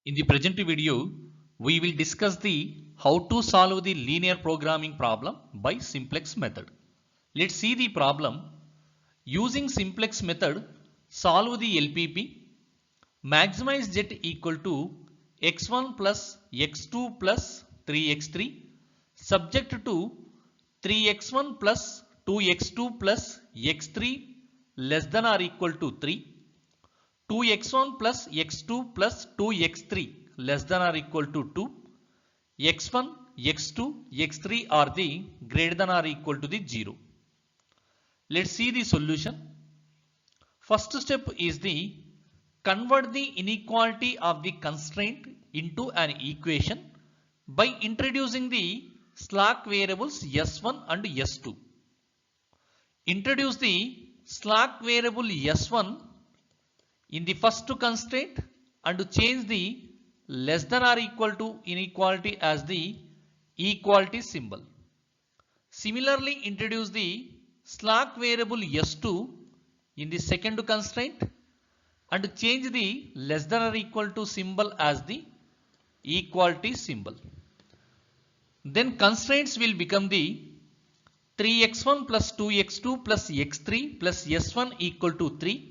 In the present video, we will discuss the how to solve the linear programming problem by simplex method. Let's see the problem. Using simplex method, solve the LPP. Maximize z equal to x1 plus x2 plus 3x3 subject to 3x1 plus 2x2 plus x3 less than or equal to 3. 2x1 plus x2 plus 2x3 less than or equal to 2. x1, x2, x3 are the greater than or equal to the 0. Let's see the solution. First step is the convert the inequality of the constraint into an equation by introducing the slack variables s1 and s2. Introduce the slack variable s1 in the first constraint and change the less than or equal to inequality as the equality symbol. Similarly, introduce the slack variable s2 in the second constraint and change the less than or equal to symbol as the equality symbol. Then constraints will become the 3x1 plus 2x2 plus x3 plus s1 equal to 3.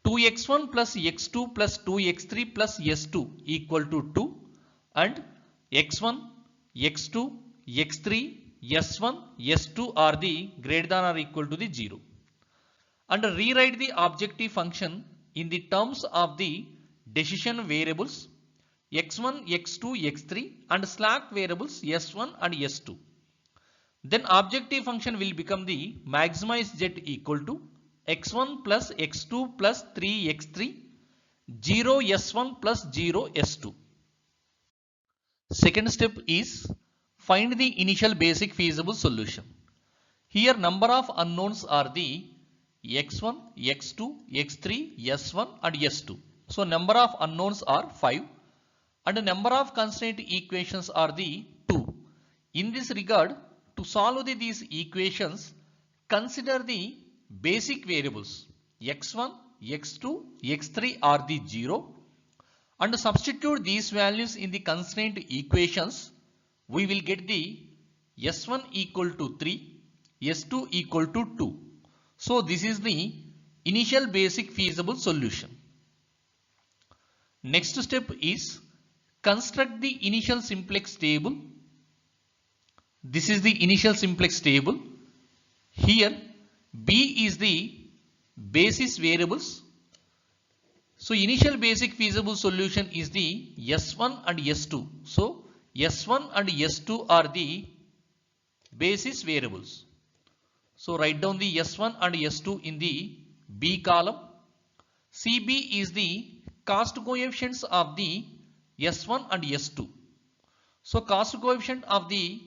2x1 plus x2 plus 2x3 plus s2 equal to 2 and x1, x2, x3, s1, s2 are the greater than or equal to the 0. And rewrite the objective function in the terms of the decision variables x1, x2, x3 and slack variables s1 and s2. Then objective function will become the maximize z equal to x1 plus x2 plus 3x3 0 s1 plus 0 s2. Second step is find the initial basic feasible solution. Here number of unknowns are the x1, x2, x3, s1 and s2. So number of unknowns are 5 and number of constraint equations are the 2. In this regard, to solve these equations, consider the basic variables x1, x2, x3 are the 0 and substitute these values in the constraint equations. We will get the s1 equal to 3, s2 equal to 2. So this is the initial basic feasible solution. Next step is construct the initial simplex table. This is the initial simplex table. Here B is the basis variables. So initial basic feasible solution is the S1 and S2. So S1 and S2 are the basis variables. So write down the S1 and S2 in the B column. CB is the cost coefficients of the S1 and S2. So cost coefficient of the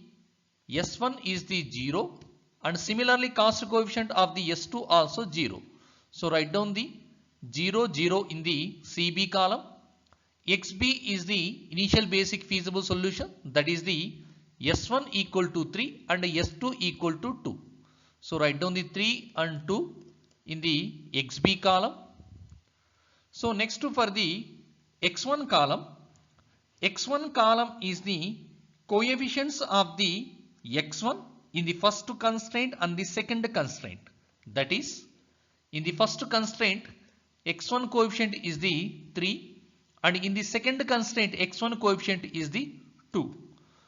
S1 is the 0 and similarly cost coefficient of the S2 also 0. So write down the 0, 0 in the CB column. XB is the initial basic feasible solution, that is the S1 equal to 3 and S2 equal to 2. So write down the 3 and 2 in the XB column. So next for the X1 column. X1 column is the coefficients of the X1 in the first constraint and the second constraint. That is, in the first constraint x1 coefficient is the 3 and in the second constraint x1 coefficient is the 2.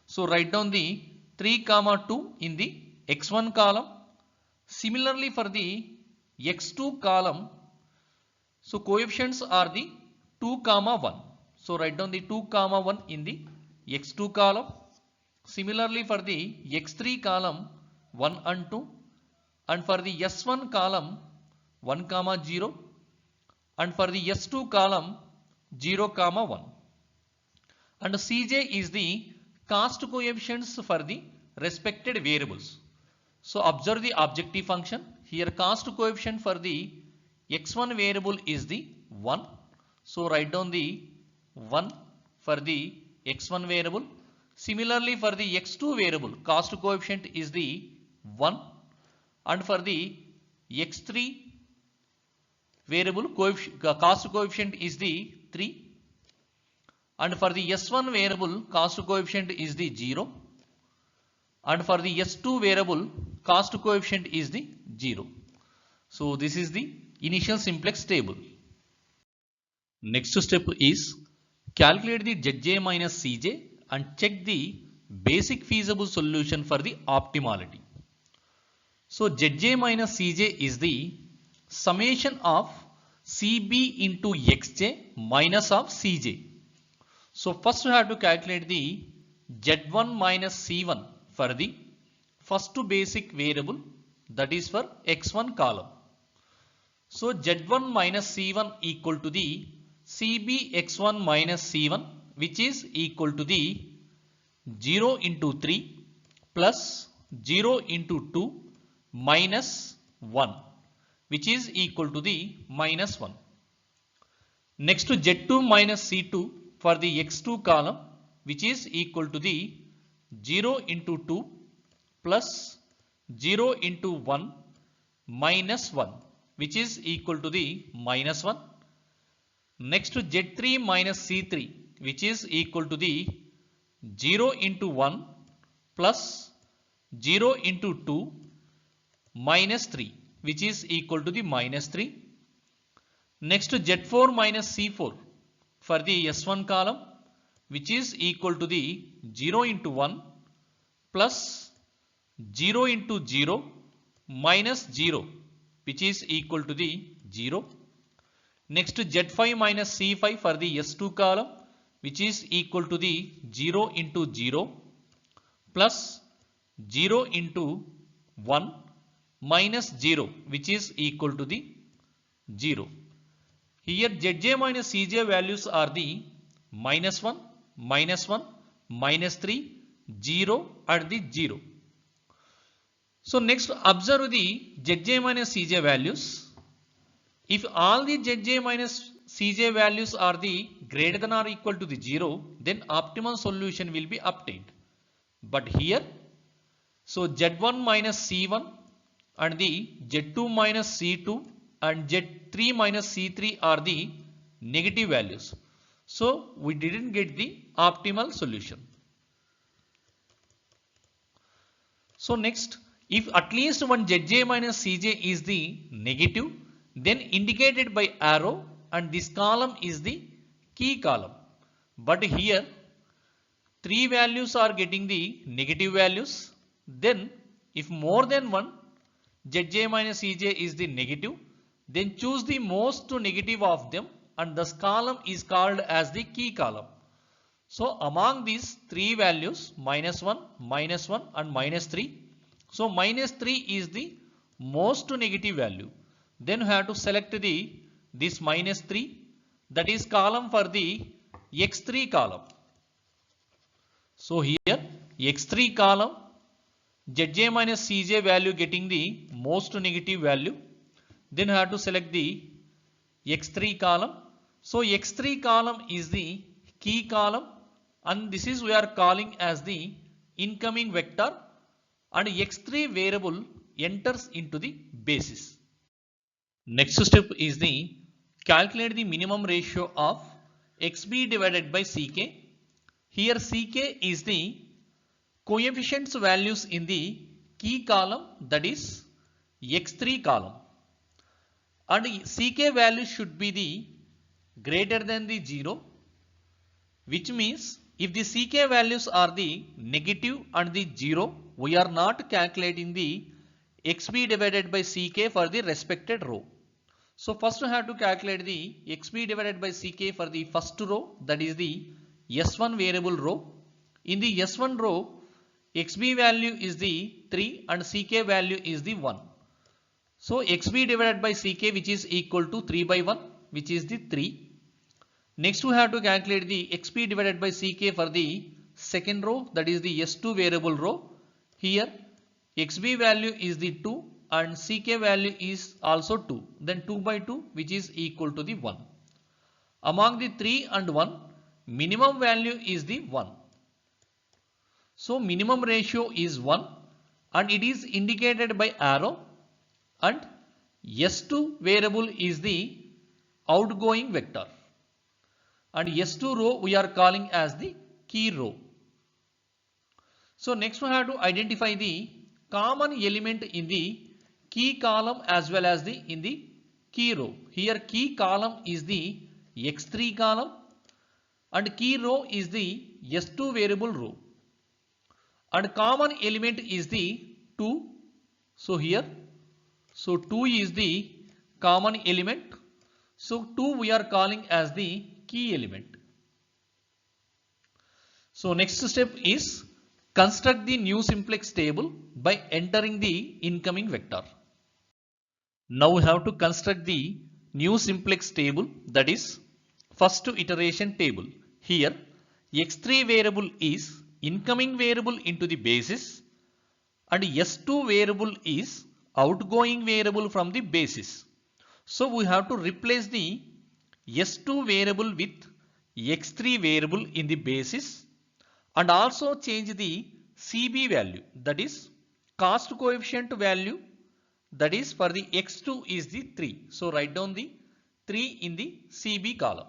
So write down the 3 comma 2 in the x1 column. Similarly for the x2 column, so coefficients are the 2 comma 1. So write down the 2 comma 1 in the x2 column. Similarly for the x3 column 1 and 2 and for the s1 column 1 comma 0 and for the s2 column 0 comma 1. And Cj is the cost coefficients for the respected variables. So observe the objective function. Here cost coefficient for the x1 variable is the 1. So write down the 1 for the x1 variable. Similarly for the x2 variable cost coefficient is the 1 and for the x3 variable cost coefficient is the 3 and for the S1 variable cost coefficient is the 0, and for the S2 variable cost coefficient is the 0. So this is the initial simplex table. Next step is calculate the Zj minus Cj and check the basic feasible solution for the optimality. So Zj minus Cj is the summation of Cb into Xj minus of Cj. So first we have to calculate the Z1 minus C1 for the first basic variable, that is for X1 column. So Z1 minus C1 equal to the Cb X1 minus C1, which is equal to the 0 into 3 plus 0 into 2 minus 1, which is equal to the minus 1. Next to Z2 minus C2 for the X2 column, which is equal to the 0 into 2 plus 0 into 1 minus 1, which is equal to the minus 1. Next to Z3 minus C3, which is equal to the 0 into 1 plus 0 into 2 minus 3, which is equal to the minus 3. Next to Z4 minus C4 for the S1 column, which is equal to the 0 into 1 plus 0 into 0 minus 0, which is equal to the 0. Next to Z5 minus C5 for the S2 column, which is equal to the 0 into 0 plus 0 into 1 minus 0, which is equal to the 0. Here Zj minus Cj values are the minus 1, minus 1, minus 3, 0 and the 0. So next observe the Zj minus Cj values. If all the Zj minus Cj values are the greater than or equal to the 0, then optimal solution will be obtained. But here, so Z1 minus C1 and the Z2 minus C2 and Z3 minus C3 are the negative values. So we didn't get the optimal solution. So next, if at least one Zj minus Cj is the negative, then indicated by arrow, and this column is the key column. But here 3 values are getting the negative values. Then if more than one Zj minus Cj is the negative, then choose the most negative of them, and this column is called as the key column. So among these 3 values, minus 1 and minus 3. So minus 3 is the most negative value. Then you have to select this minus 3, that is column for the X3 column. So here X3 column, Zj minus Cj value getting the most negative value. Then you have to select the X3 column. So X3 column is the key column, and this is we are calling as the incoming vector, and X3 variable enters into the basis. Next step is the calculate the minimum ratio of XB divided by CK. Here CK is the coefficients values in the key column, that is X3 column, and CK value should be the greater than the 0, which means if the CK values are the negative and the 0, we are not calculating the XB divided by CK for the respected row. So first we have to calculate the XB divided by CK for the first row, that is the S1 variable row. In the S1 row, XB value is the 3 and CK value is the 1. So XB divided by CK, which is equal to 3 by 1, which is the 3. Next we have to calculate the XB divided by CK for the second row, that is the S2 variable row. Here XB value is the 2 and CK value is also 2. Then 2 by 2, which is equal to the 1. Among the 3 and 1, minimum value is the 1. So minimum ratio is 1 and it is indicated by arrow, and S2 variable is the outgoing vector. and S2 row we are calling as the key row. So next we have to identify the common element in the key column as well as in the key row. Here key column is the X3 column and key row is the S2 variable row. And common element is the 2. So here, 2 is the common element. So 2 we are calling as the key element. So next step is construct the new simplex table by entering the incoming vector. Now we have to construct the new simplex table, that is first iteration table. Here x3 variable is incoming variable into the basis and S2 variable is outgoing variable from the basis. So we have to replace the S2 variable with x3 variable in the basis and also change the CB value, that is cost coefficient value, that is for the x2 is the 3. So write down the 3 in the CB column.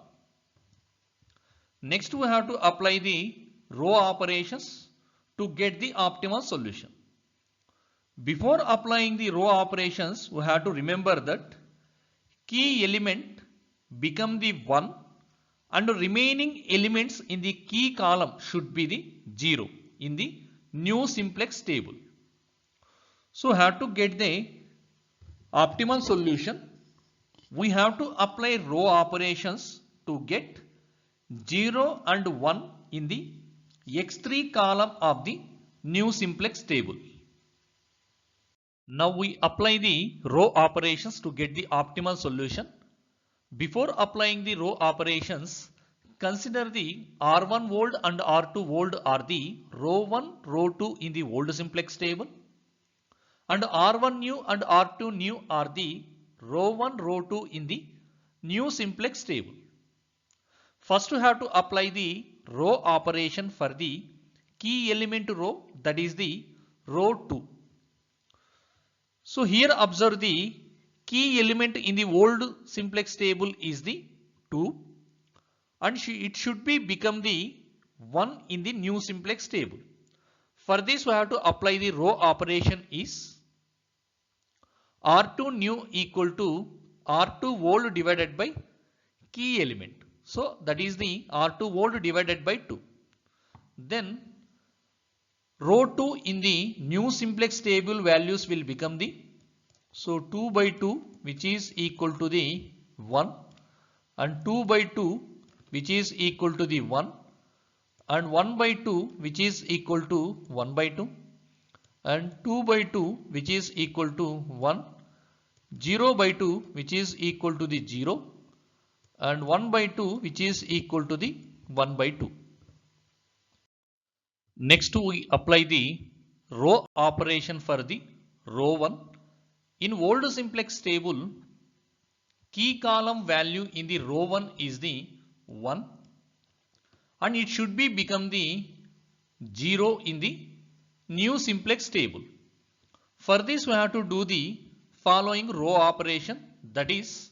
Next we have to apply the row operations to get the optimal solution. Before applying the row operations, we have to remember that key element become the 1 and remaining elements in the key column should be the 0 in the new simplex table. So have to get the optimal solution, we have to apply row operations to get 0 and 1 in the x3 column of the new simplex table. Now we apply the row operations to get the optimal solution. Before applying the row operations, consider the R1 old and R2 old are the row 1, row 2 in the old simplex table, and R1 new and R2 new are the row 1, row 2 in the new simplex table. First we have to apply the row operation for the key element row, that is the row 2. So here observe the key element in the old simplex table is the 2 and it should be become the 1 in the new simplex table. For this we have to apply the row operation is R2 new equal to R2 old divided by key element. So that is the R2 old divided by 2. Then row 2 in the new simplex table values will become the, so 2 by 2 which is equal to the 1 and 2 by 2 which is equal to the 1 and 1 by 2 which is equal to 1 by 2 and 2 by 2 which is equal to 1, 0 by 2 which is equal to the 0 and 1 by 2 which is equal to the 1 by 2. Next we apply the row operation for the row 1. In old simplex table, key column value in the row 1 is the 1 and it should be become the 0 in the new simplex table. For this we have to do the following row operation, that is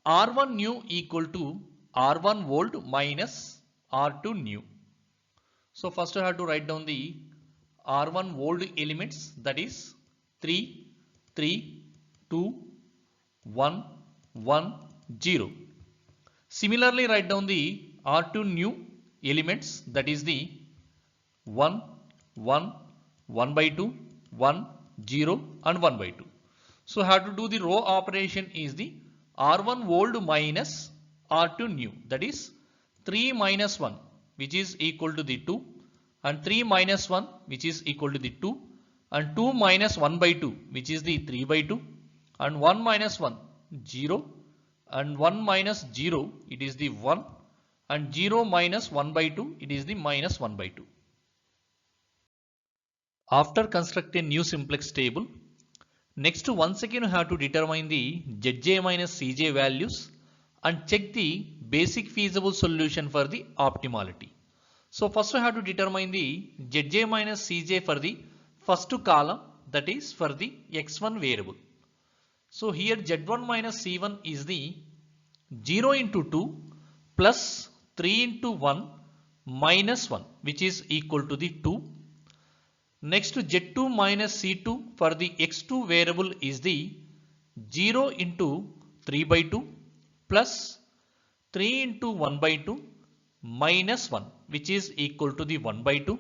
R1 new equal to R1 old minus R2 new. So first I have to write down the R1 old elements, that is 3, 3, 2, 1, 1, 0. Similarly write down the R2 new elements, that is the 1, 1, 1 by 2, 1, 0 and 1 by 2. So I have to do the row operation is the R1 old minus R2 new, that is 3 minus 1 which is equal to the 2 and 3 minus 1 which is equal to the 2 and 2 minus 1 by 2 which is the 3 by 2 and 1 minus 1 0 and 1 minus 0 it is the 1 and 0 minus 1 by 2 it is the minus 1 by 2. After constructing new simplex table, next once again you have to determine the Zj minus Cj values and check the basic feasible solution for the optimality. So first we have to determine the Zj minus Cj for the first column, that is for the x1 variable. So here Z1 minus C1 is the 0 into 2 plus 3 into 1 minus 1 which is equal to the 2. Next Z2 minus C2 for the x2 variable is the 0 into 3 by 2 plus 3 into 1 by 2 minus 1 which is equal to the 1 by 2.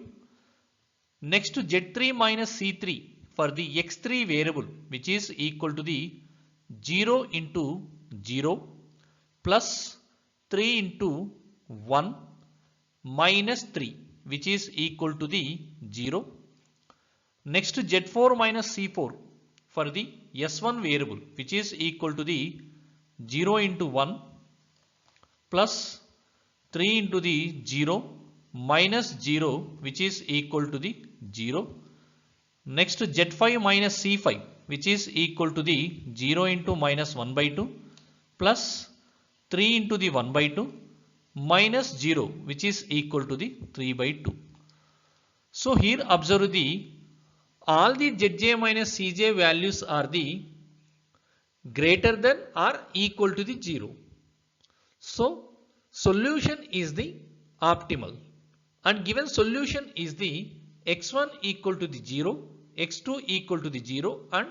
Next Z3 minus C3 for the x3 variable which is equal to the 0 into 0 plus 3 into 1 minus 3 which is equal to the 0. Next Z4 minus C4 for the S1 variable which is equal to the 0 into 1 plus 3 into the 0 minus 0 which is equal to the 0. Next Z5 minus C5 which is equal to the 0 into minus 1 by 2 plus 3 into the 1 by 2 minus 0 which is equal to the 3 by 2. So here observe the all the Zj minus Cj values are the greater than or equal to the 0. So solution is the optimal and given solution is the x1 equal to the 0, x2 equal to the 0 and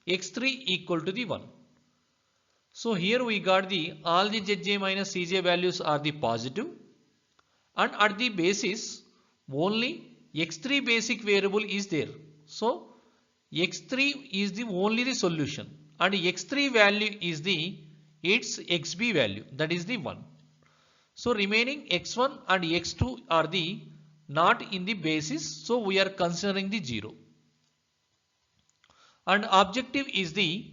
x3 equal to the 1. So here we got the all the Zj minus Cj values are the positive and at the basis only x3 basic variable is there. So x3 is the only the solution and x3 value is the its xb value, that is the 1. So remaining x1 and x2 are the not in the basis, so we are considering the 0. And objective is the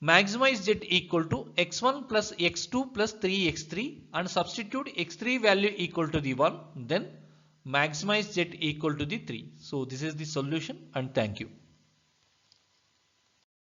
maximize z equal to x1 plus x2 plus 3x3 and substitute x3 value equal to the 1, then maximize z equal to the 3. So this is the solution and thank you.